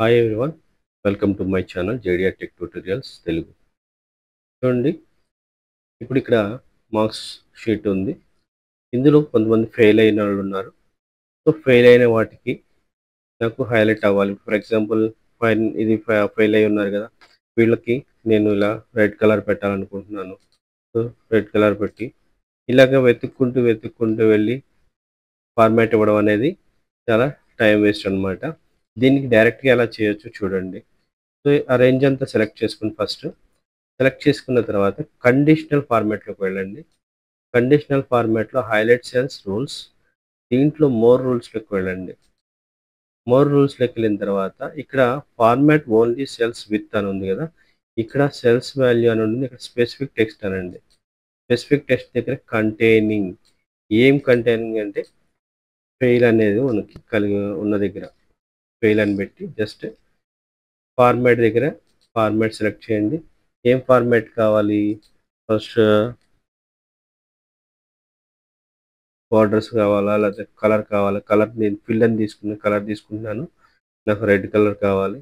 Hi everyone, welcome to my channel JDR tech tutorials Telugu. చూడండి, ఇప్పుడు ఇక్కడ మార్క్స్ షీట్ ఉంది. ఇందులో కొంతమంది ఫెయిల్ అయిన వాళ్ళు ఉన్నారు. సో ఫెయిల్ అయిన వాటికి నాకు హైలైట్ అవ్వాలి. ఫర్ ఎగ్జాంపుల్, ఇది ఫెయిల్ అయి ఉన్నారు కదా, వీళ్ళకి నేను ఇలా రెడ్ కలర్ పెట్టాలనుకుంటున్నాను. సో రెడ్ కలర్ పెట్టి ఇలాగ వెతుక్కుంటూ వెళ్ళి ఫార్మాట్ ఇవ్వడం అనేది చాలా టైం వేస్ట్ అనమాట. దీనికి డైరెక్ట్గా ఎలా చేయొచ్చు చూడండి. సో ఆ రేంజ్ అంతా సెలెక్ట్ చేసుకుని ఫస్ట్ సెలెక్ట్ చేసుకున్న తర్వాత కండిషనల్ ఫార్మాట్లోకి వెళ్ళండి. కండిషనల్ ఫార్మాట్లో హైలైట్ సెల్స్ రూల్స్, దీంట్లో మోర్ రూల్స్లోకి వెళ్ళండి. మోర్ రూల్స్లోకి వెళ్ళిన తర్వాత ఇక్కడ ఫార్మాట్ ఓన్లీ సెల్స్ విత్ అని ఉంది కదా, ఇక్కడ సెల్స్ వాల్యూ అని ఉంది, ఇక్కడ స్పెసిఫిక్ టెక్స్ట్ అనండి. స్పెసిఫిక్ టెక్స్ట్ దగ్గర కంటైనింగ్, ఏం కంటైనింగ్ అంటే ఫెయిల్ అనేది మనకి కలిగి ఉన్న దగ్గర ఫెయిల్ అని పెట్టి జస్ట్ ఫార్మాట్ దగ్గర ఫార్మాట్ సెలెక్ట్ చేయండి. ఏం ఫార్మాట్ కావాలి? ఫస్ట్ బార్డర్స్ కావాలా, లేకపోతే కలర్ కావాలా? కలర్ నేను ఫిల్ అని కలర్ తీసుకుంటున్నాను, నాకు రెడ్ కలర్ కావాలి.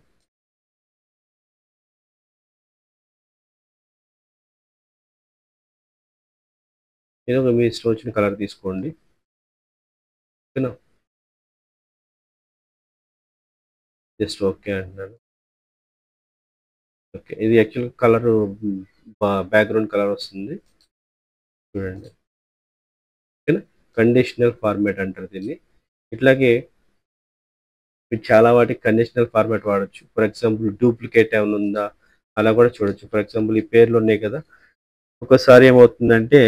నేను మీ ఇష్టం వచ్చిన కలర్ తీసుకోండి. ఓకేనా, జస్ట్ ఓకే అంటున్నాను. ఓకే, ఇది యాక్చువల్ కలర్ బ్యాక్గ్రౌండ్ కలర్ వస్తుంది చూడండి. ఓకేనా, కండిషనల్ ఫార్మాట్ అంటారు దీన్ని. ఇట్లాగే మీరు చాలా వాటికి కండిషనల్ ఫార్మాట్ వాడచ్చు. ఫర్ ఎగ్జాంపుల్ డూప్లికేట్ ఏమైనా ఉందా అలా కూడా చూడొచ్చు. ఫర్ ఎగ్జాంపుల్ ఈ పేర్లు ఉన్నాయి కదా, ఒకసారి ఏమవుతుందంటే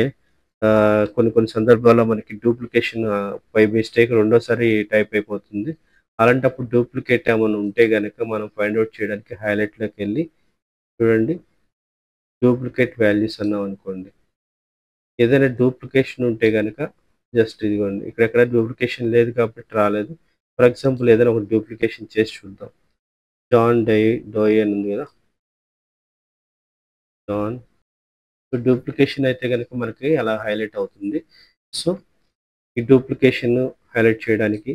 కొన్ని సందర్భాల్లో మనకి డూప్లికేషన్ బై మిస్టేక్ రెండోసారి టైప్ అయిపోతుంది. అలాంటప్పుడు డూప్లికేట్ ఏమైనా ఉంటే కనుక మనం ఫైండ్ అవుట్ చేయడానికి హైలైట్లోకి వెళ్ళి చూడండి, డూప్లికేట్ వాల్యూస్ అన్నాం అనుకోండి. ఏదైనా డూప్లికేషన్ ఉంటే కనుక జస్ట్ ఇదిగోండి, ఇక్కడెక్కడ డూప్లికేషన్ లేదు కాబట్టి రాలేదు. ఫర్ ఎగ్జాంపుల్ ఏదైనా ఒక డూప్లికేషన్ చేసి చూద్దాం. జాన్ డోయ్ అని ఉంది కదా, జాన్. సో డూప్లికేషన్ అయితే కనుక మనకి అలా హైలైట్ అవుతుంది. సో ఈ డూప్లికేషన్ హైలైట్ చేయడానికి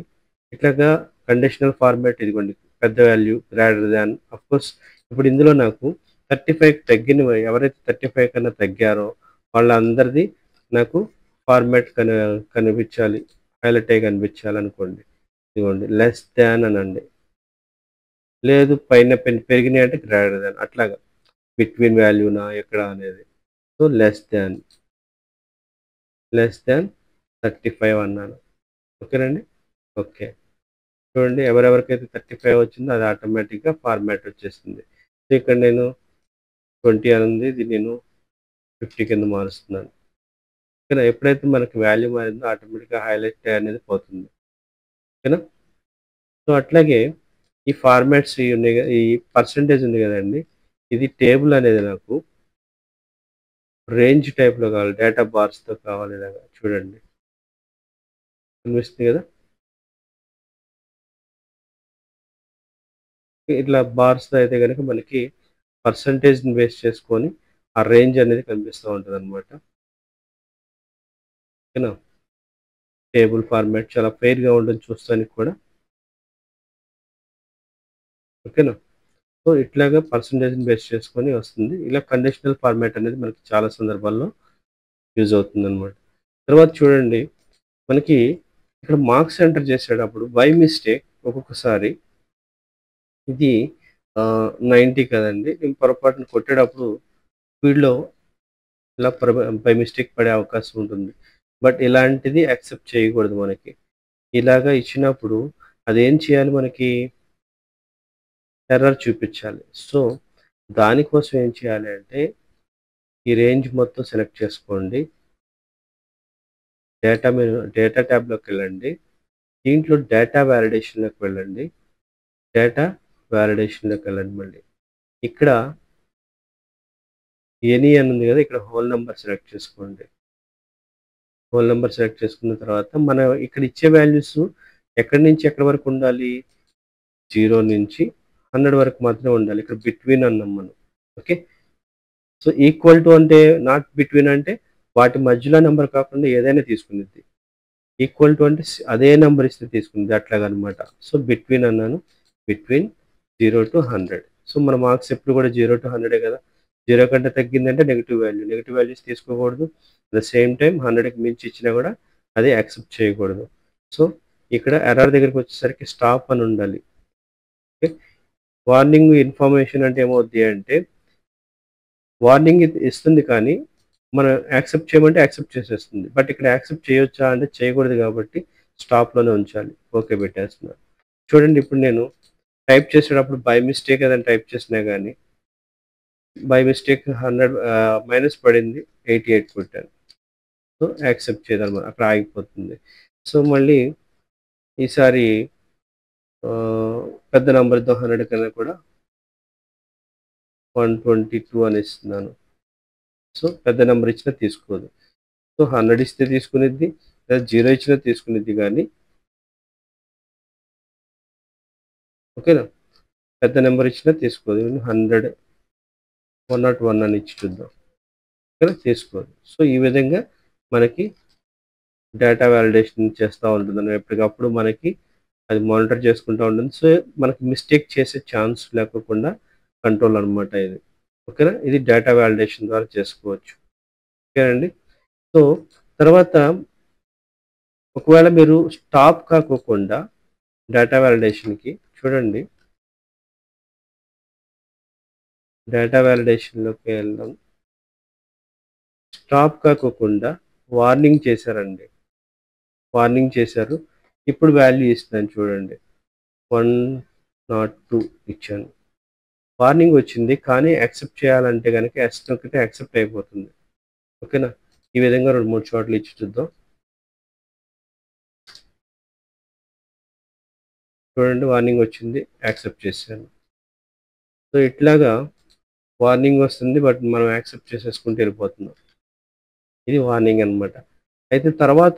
ఇట్లాగా కండిషనల్ ఫార్మాట్ ఇదిగోండి, పెద్ద వాల్యూ గ్రేటర్ దాన్. కోర్స్ ఇప్పుడు ఇందులో నాకు 35 తగ్గిన ఎవరైతే 35 కన్నా తగ్గారో వాళ్ళందరిది నాకు ఫార్మాట్ కనిపించాలి, హైలైట్ అయ్యి కనిపించాలి అనుకోండి. ఇదిగోండి లెస్ దాన్ అనండి, లేదు పైన పెరిగినాయి అంటే గ్రేటర్ దాన్, అట్లాగా బిట్వీన్ వాల్యూనా ఎక్కడ అనేది. సో లెస్ దాన్ 35 అన్నాను. ఓకేనండి. ఓకే, చూడండి ఎవరెవరికైతే 35 వచ్చిందో అది ఆటోమేటిక్గా ఫార్మాట్ వచ్చేస్తుంది. సో ఇక్కడ నేను 20 అని ఉంది, ఇది నేను 50 కింద మారుస్తున్నాను. ఓకేనా, ఎప్పుడైతే మనకి వాల్యూ మారిందో ఆటోమేటిక్గా హైలైట్ అనేది పోతుంది. ఓకేనా. సో అట్లాగే ఈ ఫార్మాట్స్ ఉన్నాయి కదా, ఈ పర్సంటేజ్ ఉంది కదండి, ఇది టేబుల్ అనేది నాకు రేంజ్ టైప్లో కావాలి, డేటా బార్స్తో కావాలి. ఇలాగా చూడండి, కనిపిస్తుంది కదా, ఇట్లా బార్స్తో అయితే కనుక మనకి పర్సంటేజ్ని బేస్ చేసుకొని ఆ రేంజ్ అనేది కనిపిస్తూ ఉంటుంది అనమాట. ఓకేనా, టేబుల్ ఫార్మాట్ చాలా ఫెయిర్గా ఉంటుంది చూస్తానికి కూడా. ఓకేనా, సో ఇట్లాగా పర్సంటేజ్ని బేస్ చేసుకొని వస్తుంది. ఇలా కండిషనల్ ఫార్మాట్ అనేది మనకి చాలా సందర్భాల్లో యూజ్ అవుతుంది అనమాట. తర్వాత చూడండి, మనకి ఇక్కడ మార్క్స్ ఎంటర్ చేసేటప్పుడు బై మిస్టేక్ ఒక్కొక్కసారి ఇది 90 కదండి, నేను పొరపాటున కొట్టేటప్పుడు స్పీడ్లో ఇలా బై మిస్టేక్ పడే అవకాశం ఉంటుంది. బట్ ఇలాంటిది యాక్సెప్ట్ చేయకూడదు మనకి. ఇలాగా ఇచ్చినప్పుడు అదేం చేయాలి, మనకి ఎర్రర్ చూపించాలి. సో దానికోసం ఏం చేయాలి అంటే ఈ రేంజ్ మొత్తం సెలెక్ట్ చేసుకోండి. డేటా ట్యాబ్లోకి వెళ్ళండి. దీంట్లో డేటా వ్యాలిడేషన్లోకి వెళ్ళండి. మళ్ళీ ఇక్కడ ఎనీ అని ఉంది కదా, ఇక్కడ హోల్ నెంబర్ సెలెక్ట్ చేసుకోండి. హోల్ నెంబర్ సెలెక్ట్ చేసుకున్న తర్వాత మన ఇక్కడ ఇచ్చే వాల్యూస్ ఎక్కడి నుంచి ఎక్కడి వరకు ఉండాలి, 0 నుంచి 100 వరకు మాత్రమే ఉండాలి. ఇక్కడ బిట్వీన్ అన్నాం మనం. ఓకే, సో ఈక్వల్ టు అంటే నాట్ బిట్వీన్ అంటే వాటి మధ్యలో నెంబర్ కాకుండా ఏదైనా తీసుకునేది. ఈక్వల్ టు అంటే అదే నెంబర్ ఇస్తే తీసుకుంది, అట్లాగనమాట. సో బిట్వీన్ అన్నాను, బిట్వీన్ 0 to 100. సో మన మార్క్స్ ఎప్పుడు కూడా 0 to 100 కదా. 0 కంటే తగ్గిందంటే నెగెటివ్ వాల్యూ. నెగెటివ్ వాల్యూస్ తీసుకోకూడదు. అట్ ద సేమ్ టైం 100కి మించి ఇచ్చినా కూడా అది యాక్సెప్ట్ చేయకూడదు. సో ఇక్కడ ఎర్రర్ దగ్గరికి వచ్చేసరికి స్టాప్ అని ఉండాలి. ఓకే. వార్నింగ్ ఇన్ఫర్మేషన్ అంటే ఏమవుద్ది అంటే వార్నింగ్ ఇస్తుంది కానీ మనం యాక్సెప్ట్ చేయమంటే యాక్సెప్ట్ చేసేస్తుంది. బట్ ఇక్కడ యాక్సెప్ట్ చేయొచ్చా అంటే చేయకూడదు కాబట్టి స్టాప్లోనే ఉంచాలి. ఓకే పెట్టేస్తున్నాను. చూడండి ఇప్పుడు నేను టైప్ చేసేటప్పుడు బై మిస్టేక్ ఏదైనా టైప్ చేసినా కానీ బై మిస్టేక్ 100 మైనస్ పడింది, 88 కొట్టాను. సో యాక్సెప్ట్ చేయదన్నమాట, అక్కడ ఆగిపోతుంది. సో మళ్ళీ ఈసారి పెద్ద నెంబర్తో 100 కన్నా కూడా 122 అని ఇస్తున్నాను. సో పెద్ద నెంబర్ ఇచ్చినా తీసుకోదు. సో 100 ఇస్తే తీసుకునిద్ది, లేదా 0 ఇచ్చినా తీసుకునిద్ది కానీ ఓకేనా. పెద్ద నెంబర్ ఇచ్చినా తీసుకోదు. 100 101 అని ఇచ్చి చూద్దాం, ఓకేనా, తీసుకోదు. సో ఈ విధంగా మనకి డేటా వ్యాలిడేషన్ చేస్తూ ఉంటుంది. ఎప్పటికప్పుడు మనకి అది మానిటర్ చేసుకుంటూ ఉంటుంది. సో మనకి మిస్టేక్ చేసే ఛాన్స్ లేకుండా కంట్రోల్ అనమాట ఇది. ఓకేనా. ఇది డేటా వ్యాలిడేషన్ ద్వారా చేసుకోవచ్చు. ఓకేనండి. సో తర్వాత ఒకవేళ మీరు స్టాప్ కాకోకుండా డేటా వ్యాలిడేషన్కి చూడండి, డేటా వ్యాలిడేషన్లోకి వెళ్దాం. స్టాప్ కాకోకుండా వార్నింగ్ చేశారండి, వార్నింగ్ చేశారు. ఇప్పుడు వాల్యూ ఇస్తున్నాను చూడండి, 102 ఇచ్చాను. వార్నింగ్ వచ్చింది కానీ యాక్సెప్ట్ చేయాలంటే కనుక ఎస్ నొక్కితే యాక్సెప్ట్ అయిపోతుంది. ఓకేనా. ఈ విధంగా 2-3 చోట్ల ఇచ్చి చూద్దాం. చూడండి వార్నింగ్ వచ్చింది, యాక్సెప్ట్ చేశాను. సో ఇట్లాగా వార్నింగ్ వస్తుంది బట్ మనం యాక్సెప్ట్ చేసేసుకుంటూ వెళ్ళిపోతున్నాం. ఇది వార్నింగ్ అనమాట. అయితే తర్వాత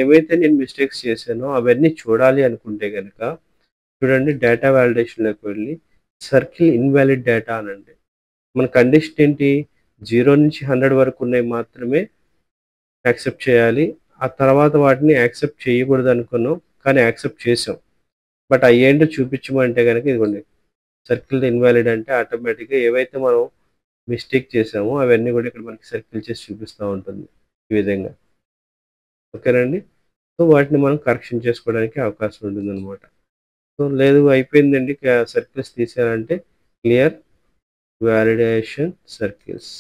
ఏవైతే నేను మిస్టేక్స్ చేశానో అవన్నీ చూడాలి అనుకుంటే కనుక చూడండి, డేటా వ్యాలిడేషన్లోకి వెళ్ళి సర్కిల్ ఇన్వాలిడ్ డేటా అనండి. మన కండిషన్ ఏంటి, 0 నుంచి 100 వరకు ఉన్నాయి మాత్రమే యాక్సెప్ట్ చేయాలి. ఆ తర్వాత వాటిని యాక్సెప్ట్ చేయకూడదు అనుకున్నాం కానీ యాక్సెప్ట్ చేసాం. బట్ అవి ఏంటో చూపించమంటే కనుక ఇదిగోండి, సర్కిల్ ఇన్వాలిడ్ అంటే ఆటోమేటిక్గా ఏవైతే మనం మిస్టేక్ చేసామో అవన్నీ కూడా ఇక్కడ మనకి సర్కిల్ చేసి చూపిస్తూ ఉంటుంది ఈ విధంగా. ఓకేనండి. సో వాటిని మనం కరెక్షన్ చేసుకోవడానికి అవకాశం ఉంటుందన్నమాట. సో లేదు అయిపోయిందండి సర్కిల్స్ తీసారంటే క్లియర్ వ్యాలిడేషన్ సర్కిల్స్.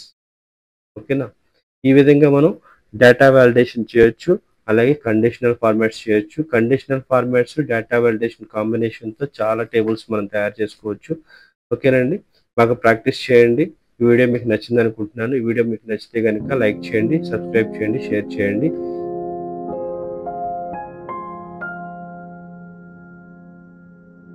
ఓకేనా. ఈ విధంగా మనం డేటా వ్యాలిడేషన్ చేయొచ్చు, అలాగే కండిషనల్ ఫార్మాట్స్ చేయొచ్చు. కండిషనల్ ఫార్మాట్స్ డేటా వ్యాలిడేషన్ కాంబినేషన్తో చాలా టేబుల్స్ మనం తయారు చేసుకోవచ్చు. ఓకేనండి. బాగా ప్రాక్టీస్ చేయండి. ఈ వీడియో మీకు నచ్చింది అనుకుంటున్నాను. ఈ వీడియో మీకు నచ్చితే కనుక లైక్ చేయండి, సబ్స్క్రైబ్ చేయండి, షేర్ చేయండి.